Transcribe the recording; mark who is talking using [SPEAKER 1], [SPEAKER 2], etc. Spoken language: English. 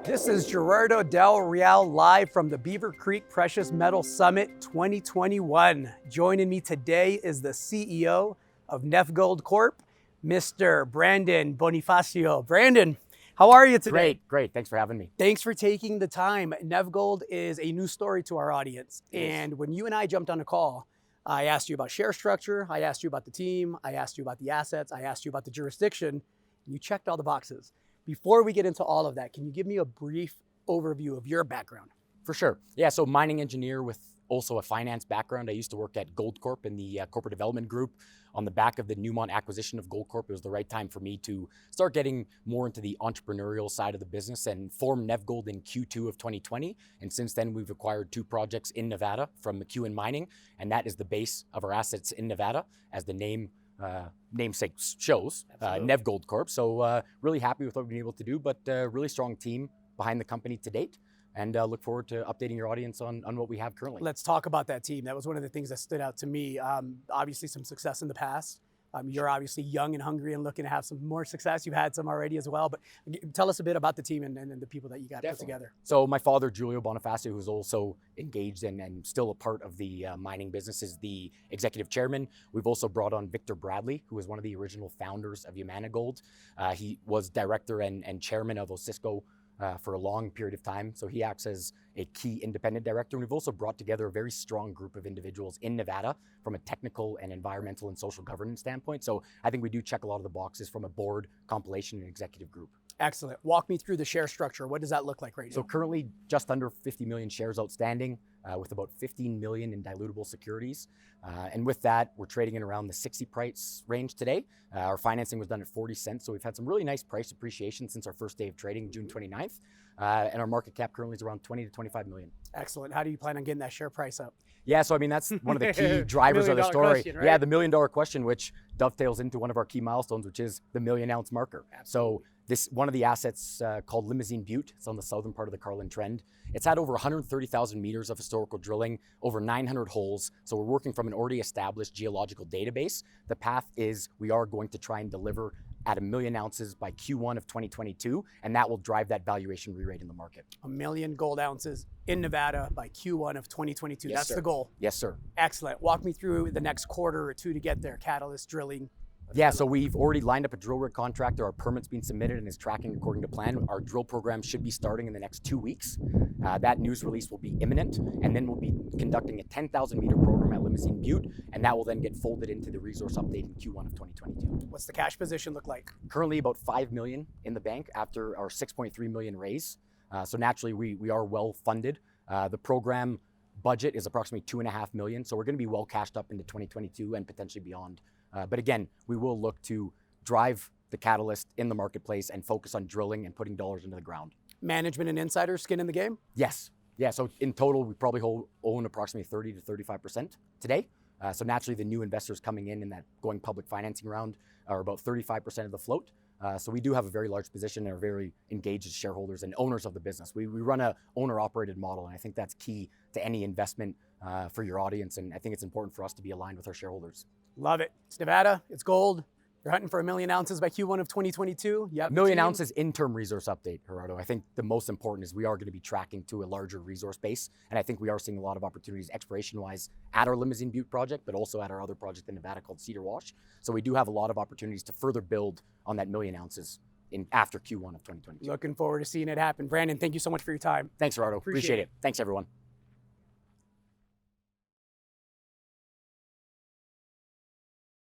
[SPEAKER 1] This is Gerardo Del Real live from the Beaver Creek Precious Metal Summit 2021. Joining me today is the CEO of Nevgold Corp, Mr. Brandon Bonifacio. Brandon, how are you today?
[SPEAKER 2] Great. Thanks for having me.
[SPEAKER 1] Thanks for taking the time. Nevgold is a new story to our audience. And when you and I jumped on a call, I asked you about share structure, I asked you about the team, I asked you about the assets, I asked you about the jurisdiction. You checked all the boxes. Before we get into all of that, can you give me a brief overview of your background?
[SPEAKER 2] For sure. Yeah, so mining engineer with also a finance background. I used to work at Gold Corp in the corporate development group. On the back of the Newmont acquisition of Gold Corp, it was the right time for me to start getting more into the entrepreneurial side of the business and form Nevgold in Q2 of 2020. And since then, we've acquired 2 projects in Nevada from McEwen Mining, and that is the base of our assets in Nevada, as the namesake shows, Nevgold Corp. So really happy with what we've been able to do, but really strong team behind the company to date, and look forward to updating your audience on what we have currently.
[SPEAKER 1] Let's talk about that team. That was one of the things that stood out to me. Obviously some success in the past. You're obviously young and hungry and looking to have some more success. You've had some already as well, but tell us a bit about the team and the people that you got put together.
[SPEAKER 2] So my father, Julio Bonifacio, who's also engaged and still a part of the mining business, is the executive chairman. We've also brought on Victor Bradley, who was one of the original founders of Yamana Gold. He was director and chairman of Osisko for a long period of time. So he acts as a key independent director. And we've also brought together a very strong group of individuals in Nevada from a technical and environmental and social governance standpoint. So I think we do check a lot of the boxes from a board, compilation, and executive group.
[SPEAKER 1] Excellent. Walk me through the share structure. What does that look like right now?
[SPEAKER 2] So currently just under 50 million shares outstanding, with about 15 million in dilutable securities. And with that, we're trading in around the 60 price range today. Our financing was done at 40 cents. So we've had some really nice price appreciation since our first day of trading, June 29th. And our market cap currently is around 20 to 25 million.
[SPEAKER 1] Excellent. How do you plan on getting that share price up?
[SPEAKER 2] Yeah, so I mean, that's one of the key drivers of the story.
[SPEAKER 1] Question, right?
[SPEAKER 2] Yeah, the $1 million question, which dovetails into one of our key milestones, which is the 1 million ounce marker.
[SPEAKER 1] Absolutely.
[SPEAKER 2] So one of the assets called Limousine Butte, it's on the southern part of the Carlin Trend. It's had over 130,000 meters of historical drilling, over 900 holes. So we're working from an already established geological database. The path is we are going to try and deliver at 1 million ounces by Q1 of 2022, and that will drive that valuation re-rate in the market.
[SPEAKER 1] 1 million gold ounces in Nevada by Q1 of 2022.
[SPEAKER 2] Yes,
[SPEAKER 1] That's
[SPEAKER 2] sir.
[SPEAKER 1] the goal.
[SPEAKER 2] Yes, sir.
[SPEAKER 1] Excellent. Walk me through the next quarter or two to get there. Catalyst, drilling.
[SPEAKER 2] Yeah, so we've already lined up a drill rig contractor. Our permit's been submitted and is tracking according to plan. Our drill program should be starting in the next 2 weeks. That news release will be imminent, and then we'll be conducting a 10,000 meter program at Limousine Butte, and that will then get folded into the resource update in Q1 of 2022.
[SPEAKER 1] What's the cash position look like?
[SPEAKER 2] Currently about 5 million in the bank after our 6.3 million raise. So naturally we are well funded. The program budget is approximately 2.5 million. So we're going to be well cashed up into 2022 and potentially beyond. But again, we will look to drive the catalyst in the marketplace and focus on drilling and putting dollars into the ground.
[SPEAKER 1] Management and insider skin in the game?
[SPEAKER 2] Yes. Yeah, so in total, we probably own approximately 30 to 35% today. So naturally, the new investors coming in that going public financing round are about 35% of the float. So we do have a very large position and are very engaged as shareholders and owners of the business. We run a owner-operated model, and I think that's key to any investment for your audience, and I think it's important for us to be aligned with our shareholders.
[SPEAKER 1] Love it. It's Nevada. It's gold. You're hunting for 1 million ounces by Q1 of 2022. Yep.
[SPEAKER 2] 1 million ounces interim resource update, Gerardo. I think the most important is we are going to be tracking to a larger resource base, and I think we are seeing a lot of opportunities exploration-wise at our Limousine Butte project, but also at our other project in Nevada called Cedar Wash. So we do have a lot of opportunities to further build on that 1 million ounces after Q1 of 2022.
[SPEAKER 1] Looking forward to seeing it happen. Brandon, thank you so much for your time.
[SPEAKER 2] Thanks, Gerardo. Appreciate it. Thanks, everyone.